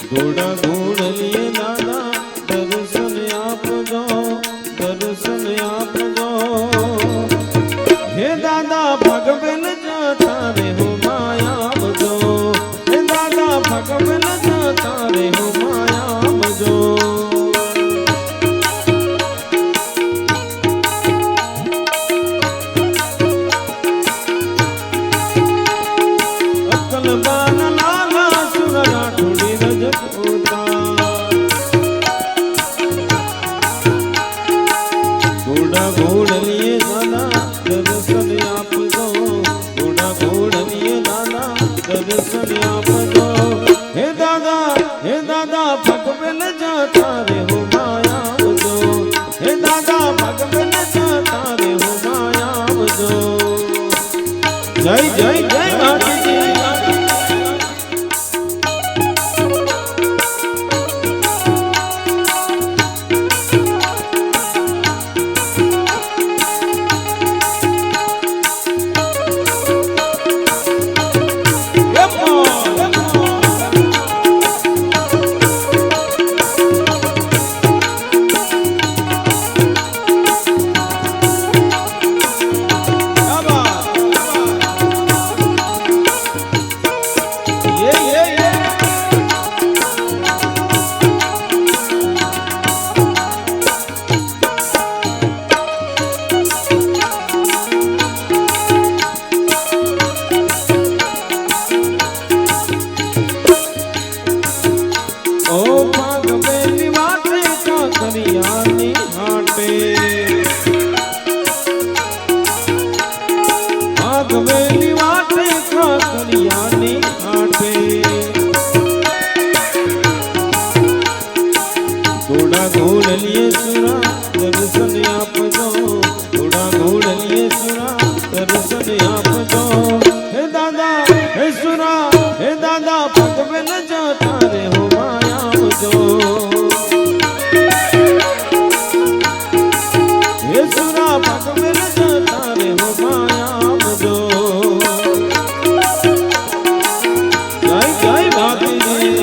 ઘોડા ઘોડલીએ દાદા દર્શન આપજો, દર્શન આપજો. હે દાદા ભગવેલ જતા રે હો માયા આપજો, હે દાદા ભગવેલ જતા રે હો માયા આપજો. અક્કલબાન લાલા સુર રાઠોડી રજપૂતા, ઘોડા ઘોડલીએ દાદા દર્શન આપજો, ઘોડા ઘોડલીએ દાદા દર્શન આપજો. હે દાદા ભગવેલ જતા રે હો માયા આપજો, હે દાદા ભગવેલ જતા રે હો માયા આપજો. જય જય જય માતાજી. ભાગવેલી વાટે કાકરિયાની આટે, ઘોડા ઘોડલીએ સુરા દર્શન આપજો, ઘોડા ઘોડલીએ સુરા દર્શન આપજો. હે દાદા હે સુરા હે દાદા ભગવેલ જતા રે હો માયા આપજો. હે સુરા ભગવેલ જતા રે હો માયા આપજો. જય જય ભાભીજી.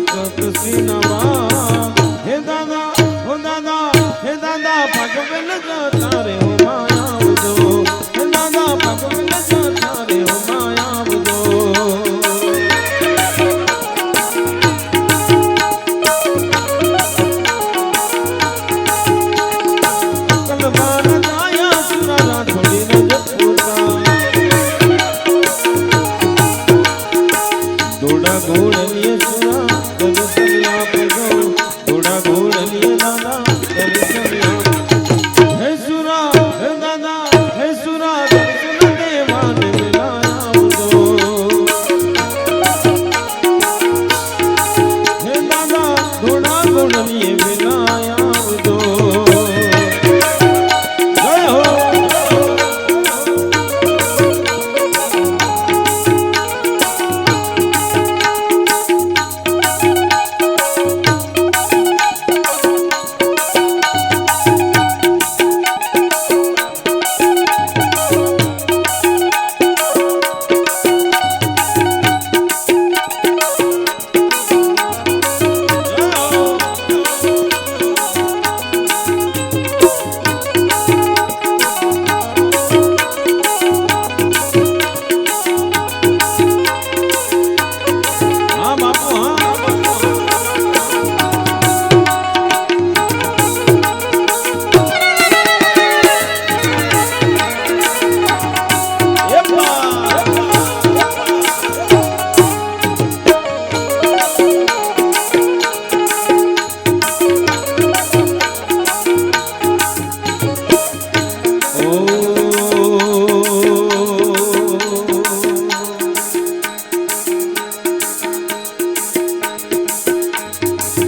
તખત સિંહમાં હે ગુણલીએ વેલા આવજો જય હો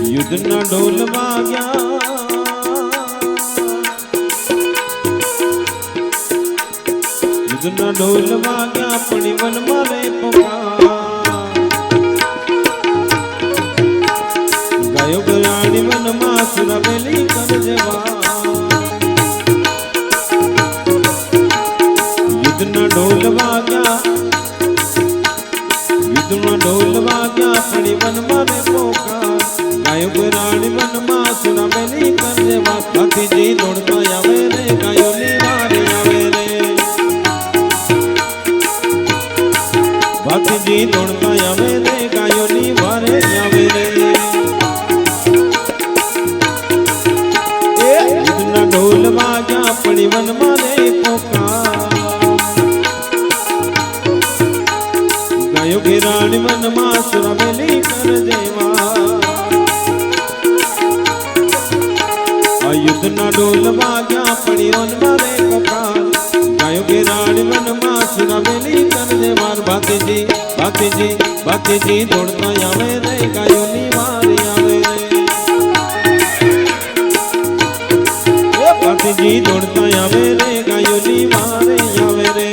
યુદ્ધના ઢોલ વાગ્યા યુદ્ધના ઢોલ વાગ્યા પણ વનમાં રે પુકાર ગાયો ગરાણી વનમાં સુરાવેલી કરજવા યુદ્ધના ઢોલ વાગ્યા યુદ્ધના ઢોલ વાગ્યા પણ વનમાં રે પુકાર ગાયો ગરાણી વનમાં સુરાવેલી કરજવા હાથીજી દોડતા આવે રે ગાયોની વારે આવે રે હાથીજી દોડતા આવે રે ગાયોની વારે આવે રે યુદ્ધના ઢોલ વાગ્યા પડી વનમાં રે પોકાર ગાયો ગરાણી વનમાં સુરાવેલી કરજવા યુદ્ધના ઢોલ વાગ્યા પડી વનમાં રે પોકાર ગાયો ગરાણી વનમાં સુરાવેલી કરજવાર ભાતીજી ભાતીજી ભાતીજી દોડતા આવે રે ગાયોની વારી આવે રે ભાતીજી દોડતા આવે રે ગાયોની વારે આવે રે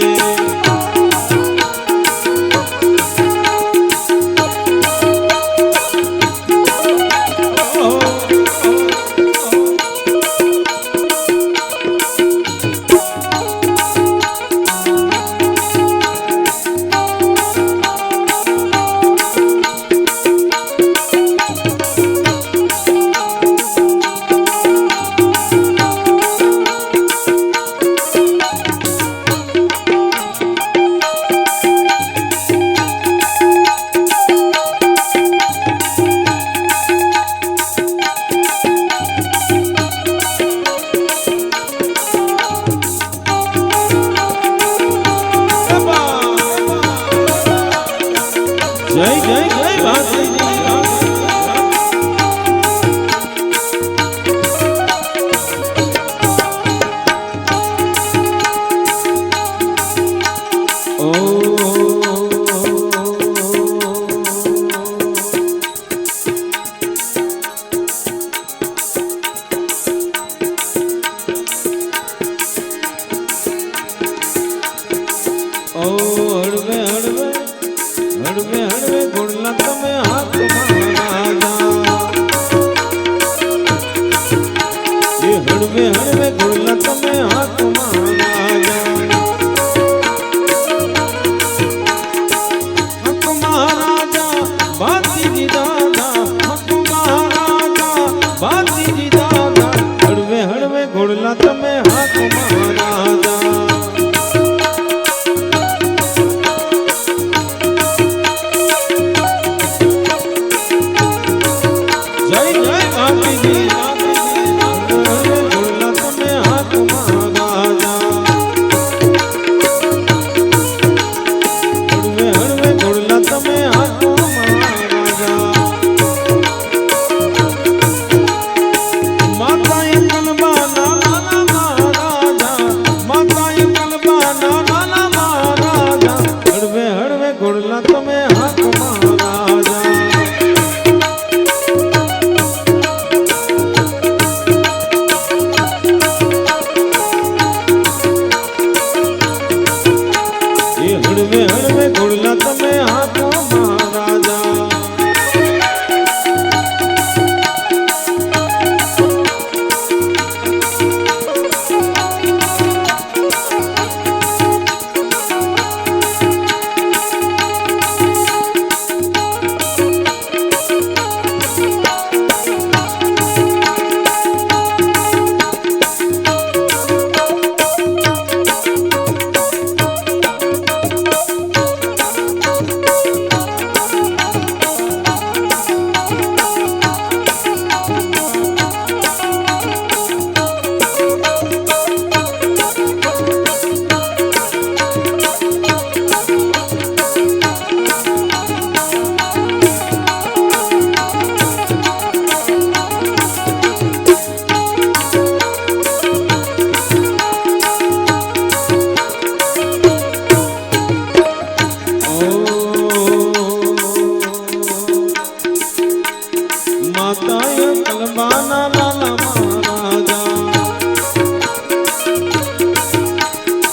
કલબાના લાલા મહારાજા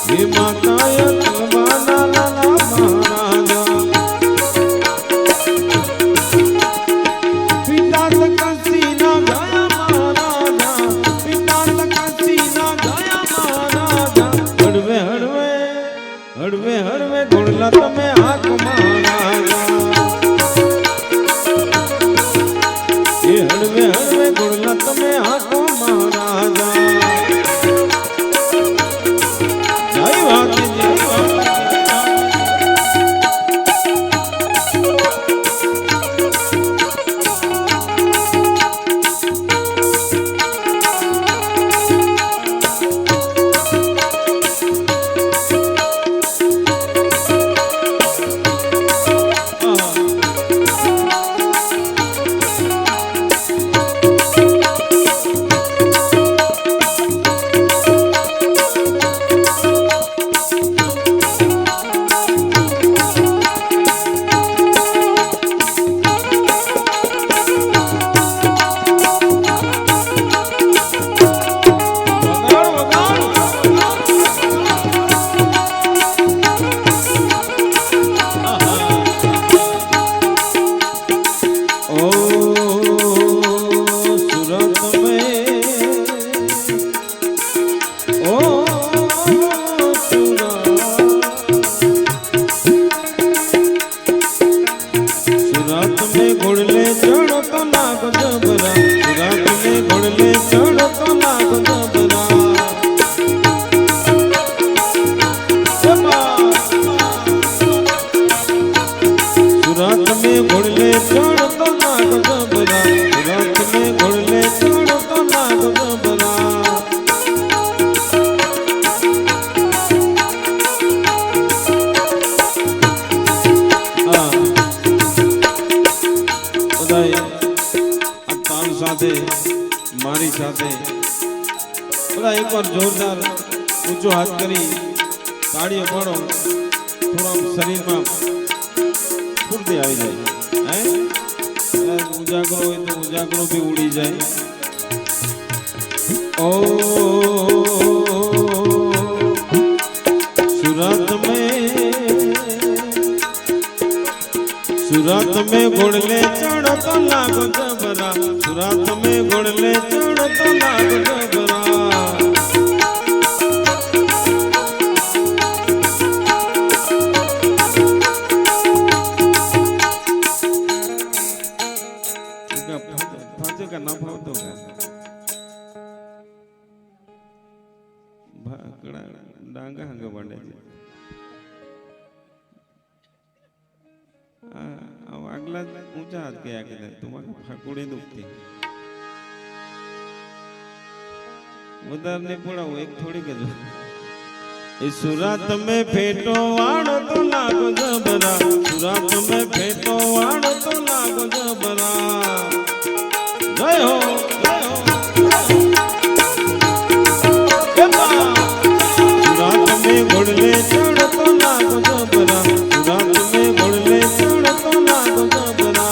હે માતાય કલબાના લાલા મહારાજા પિતા તકસી ના ગયા મહારાજા પિતા તકસી ના ગયા મહારાજા હળવે હળવે હળવે હળવે ઘોડલા તમે હાક મહારાજા એ હળવે હળવે ઘોડલા તમે હાકો મહારાજા જય વાત જય વાત મારી સાથે બધા એકવાર જોરદાર ઊંચો હાથ કરી તાળીઓ પાડો થોડા શરીરમાં ફૂર્તિ આવી જાય હે ઉજાગરો હોય તો ઉજાગરો બી ઉડી જાય ઓ સુરત में घोड़ले चढ़ तो लागो जबरा सुरत में घोड़ले चढ़ तो लागो जबरा फाजे का ना भाव तो भाकड़ा डांगा हंग बने આગલા ઊંચા હાથ ગયા કે તમારે ફાકુડી દુખતી વધારે નહીં પડાવો એક થોડીક જ એ સુરત में फेटो वाण तो लागो जबरा सुरत में फेटो वाण तो लागो जबरा जय हो सुरत में घोड़ले चढ़ तो लागो जबरा सुरत में घोड़ले चढ़ तो लागो जबरा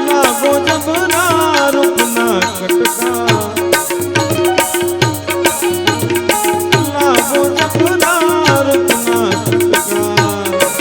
लागो जबरा रूपना कटका लागो जबरा रूपना कटका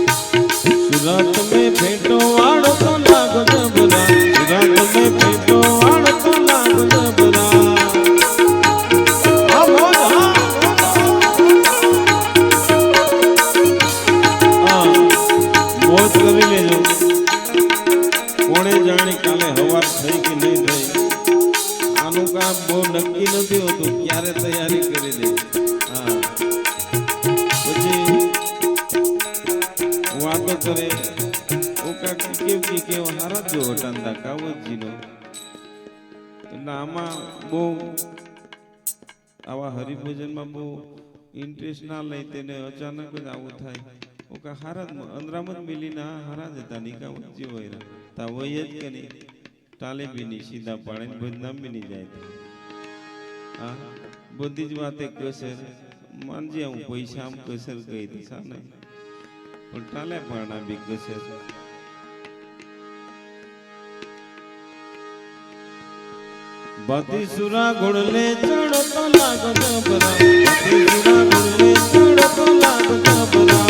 सुरत में फेटो वाड़ तो लागो जबरा सुरत में फेटो वाड़ तो लागो जबरा मोज करी लेजो कोणे जाने काले हवा થઈ કે નહીં થઈ આનું કામ બહુ નક્કી નથી હોતું ક્યારે તૈયારી કરી લે હા પછી વાતો કરે ઓકા કેવ હારા જો હટાંતા કાવજીનો એટલે આમાં બહુ આવા હરિભજનમાં બહુ ઇન્ટરેસ્ટ ના લઈ તેને અચાનક જ આવું થાય ओका हाराज अंदरामत मिलीना हाराज था निका जीव वैरा ता वयच कनी टाले भी नहीं सीधा पाड़े बदनाम भी नहीं जाए हाँ बधी ज वाते कसर मानजे हूँ पैसा हम कसर गई तो सा नहीं पर टाले पाड़ना भी कसर बाती सुरा गुड़ले चढ़ो तो लागो जबरा बाती सुरा गुड़ले चढ़ो तो लागो जबरा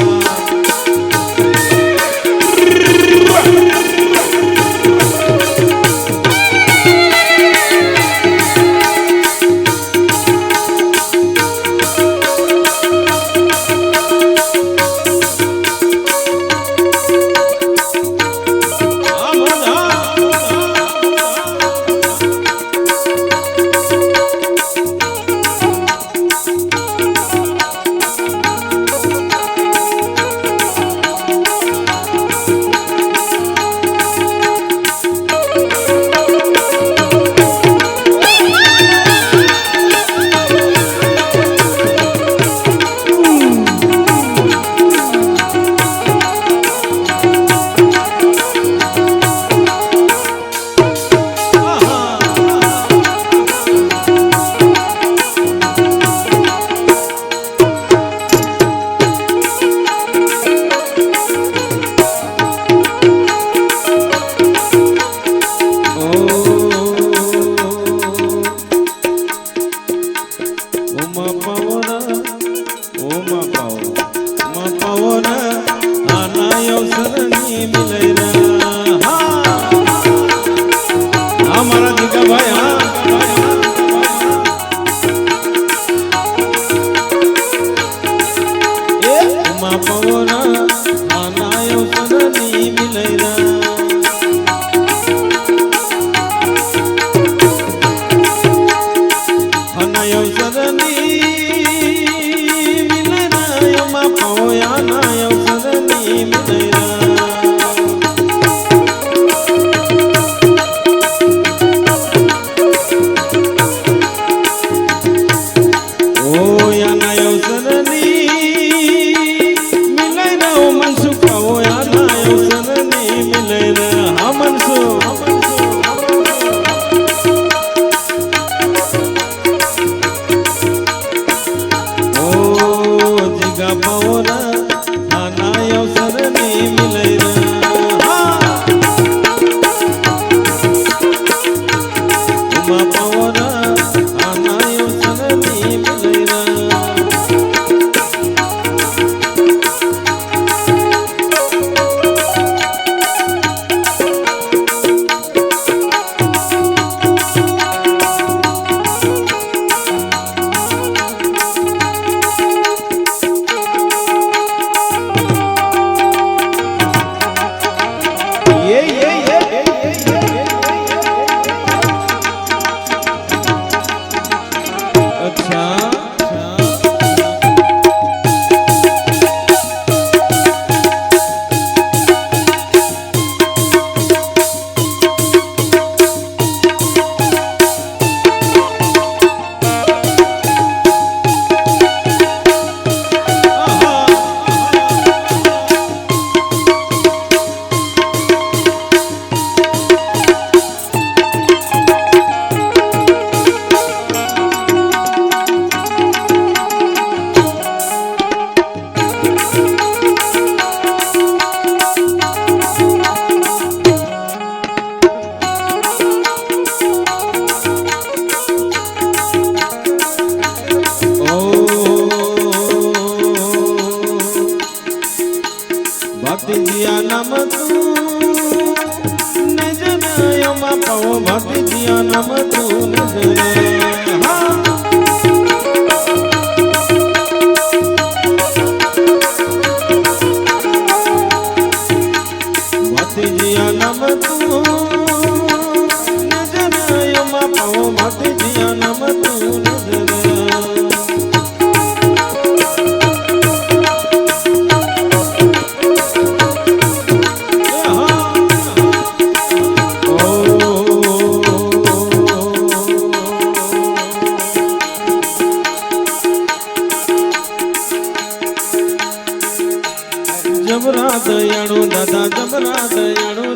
દાદા જબરા દયાળુ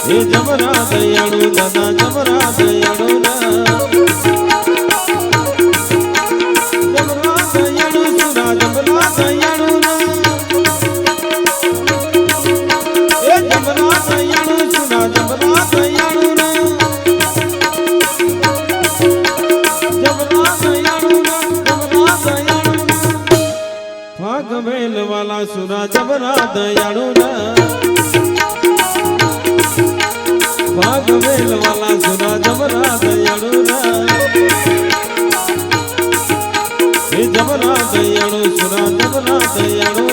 એ જબરા દયાળુ દાદા જબરા દયાળુ જબરા દયાળુ સુરા જબરા દયાળુ એ જબરા દયાળુ સુરા જબરા દયાળુ ભાગવેલ વાલા સુરા જબરા દયાળુ ભાગવેલ વાલા સુરા જબરા દયાળુ હે જબરા દયાળુ સુરા જબરા દયાળુ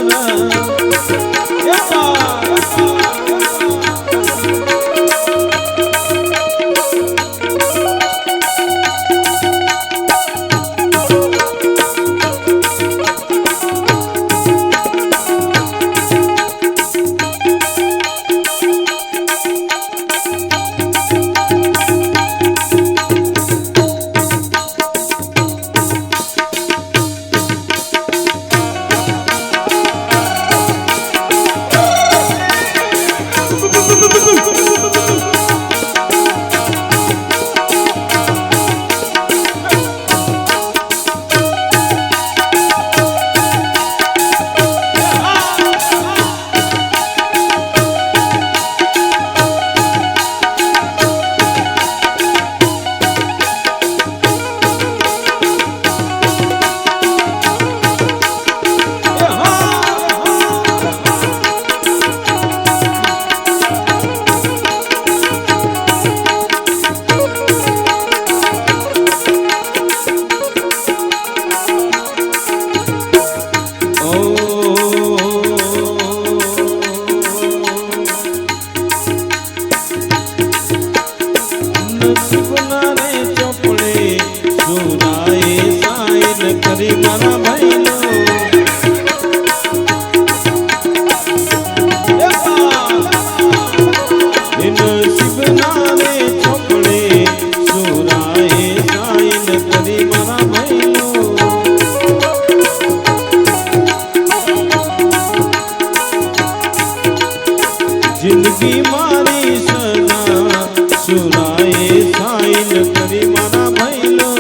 જિંદગી મારી સદા સુરાએ સાઈન કરી મારા ભૈલો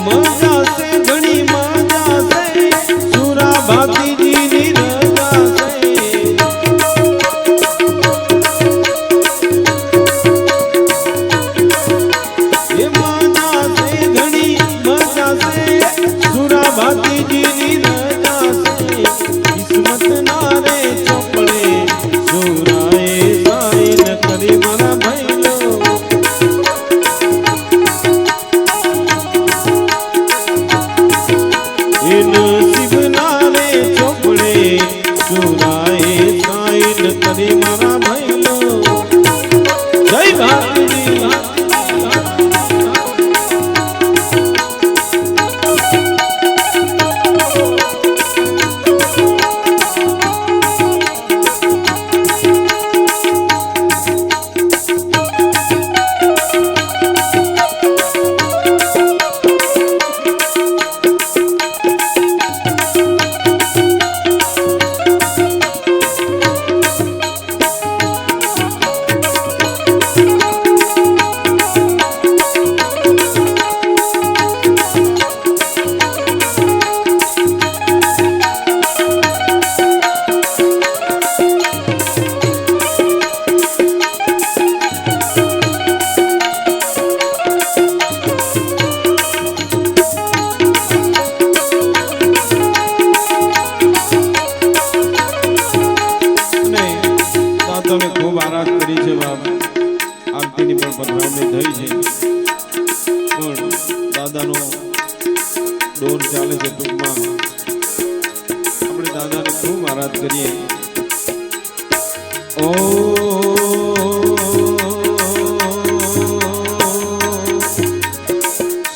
મજા સે ઘણી મજા સે સુરા ભાતીજીની રજા સે એ મજા સે ઘણી મજા સે સુરા ભાતીજીની રજા સે કિસ્મત ના રે ચોપડે સુરાએ સાઈન કરી મારા ભૈલો એ નસીબ ના રે ચોપડે સુરાએ સાઈન કરી મારા ભૈલો જય ભાતીજી દાદાને ખૂબ આરાધ કરી છે બાપ આરતીની પણ પધરામણી થઈ છે પણ દાદાનો દોર ચાલે છે ટૂંકમાં આપણે દાદાને ખૂબ આરાધ કરીએ ઓ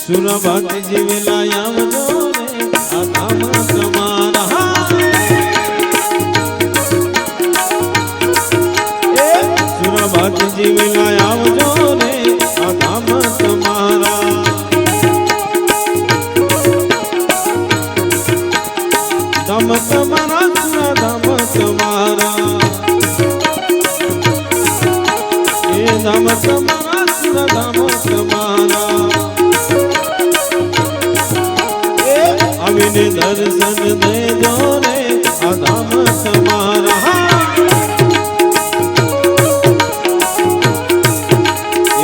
સુરા ભાતીજી વેલા આવજો રે આ ધામ તમારા ભાતીજી વેલા આવજો રે આ ધામ તમારા દર્શન દેજો રે આ ધામ તમારા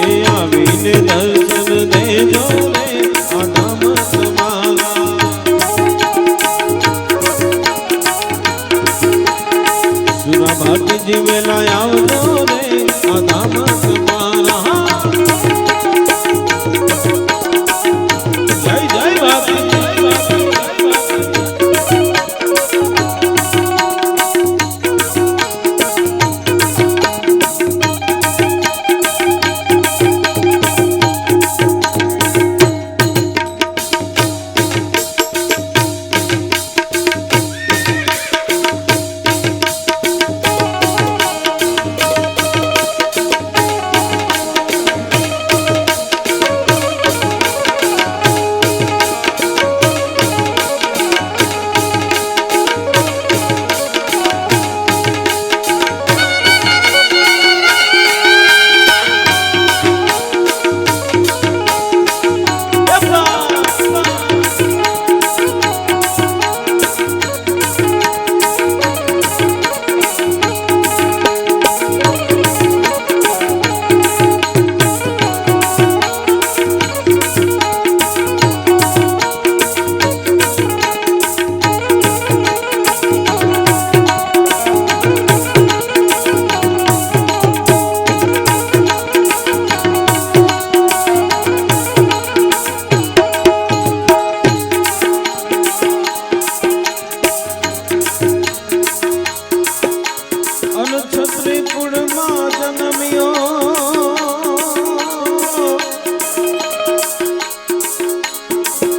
એ આવીને દર્શન દેજો રે આ ધામ તમારા સુરા ભાટ જીવેલા આવજો રે આ ધામ તમારા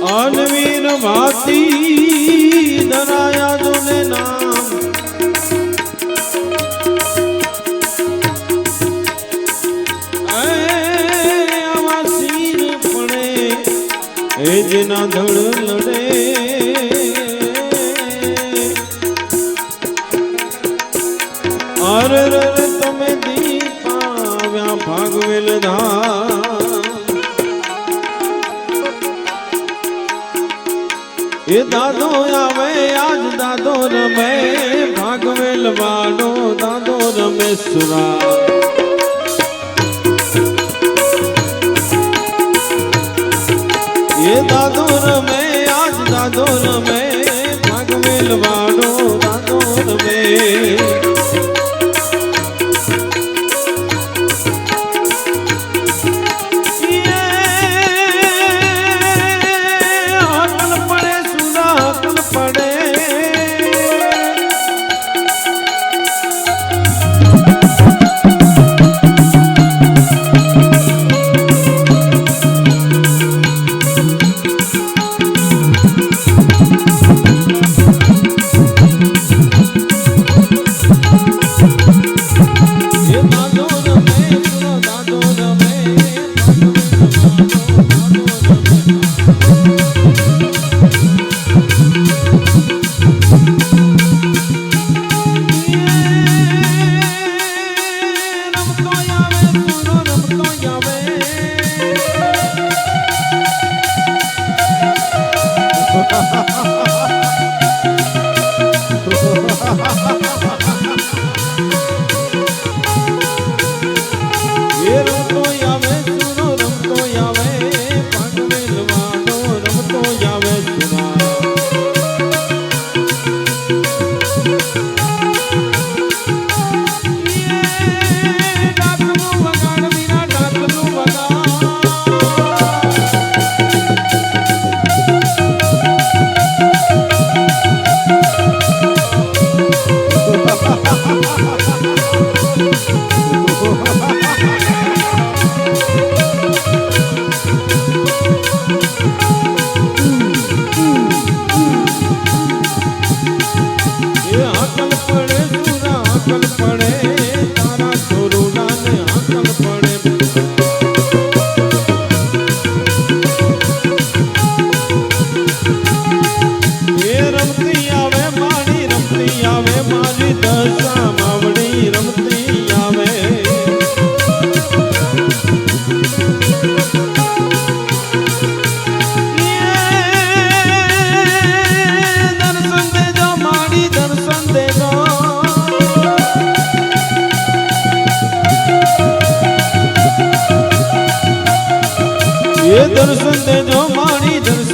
અનવીર ભાતી ધરાયા જોને નામ આવા શીર પડે એ જેના ધડ લડે અરે તમે દીપાવ્યા ભાગવેલ ધા એ દાદો આવે આજ દાદો રમે ભાગવેલ વાડો દાદો રમે સુરા એ દાદો રમે આજ દાદો રમે ભાગવેલ વાડો દાદો રમે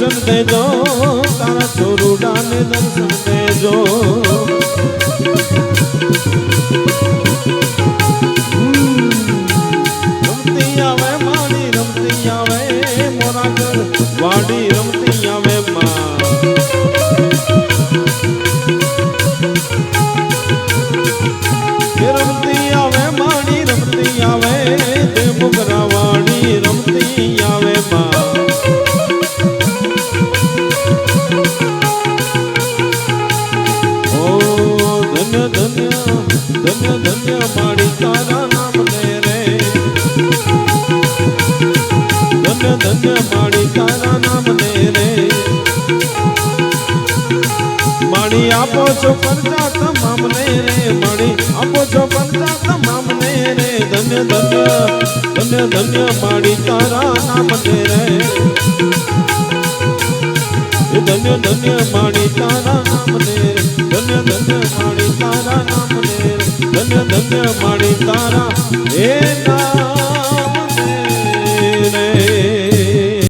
દર્શન દેજો તારા છોરુડાને દર્શન દેજો રમતી આવે માડી રમતી આવે મોરાગર વાડી રમતી આવે માં રમતી આવે માડી રમતી આવે તે મુગરા વાડી રમતી આવે માં ધન્ય ધન્ય માડી તારા નામ ને રે ધન્ય ધન્ય માડી તારા નામ ને રે માડી આપો છો પરજા તમામ ને રે માડી આપો છો પરજા તમામ ને રે ધન્ય ધન્ય ધન્ય ધન્ય માડી તારા નામ ને રે ધન્ય ધન્ય માડી તારા નામ ને ધન્ય ધન્ય માડી તારા નામ ને ધન્ય ધન્ય માડી તારા હે ના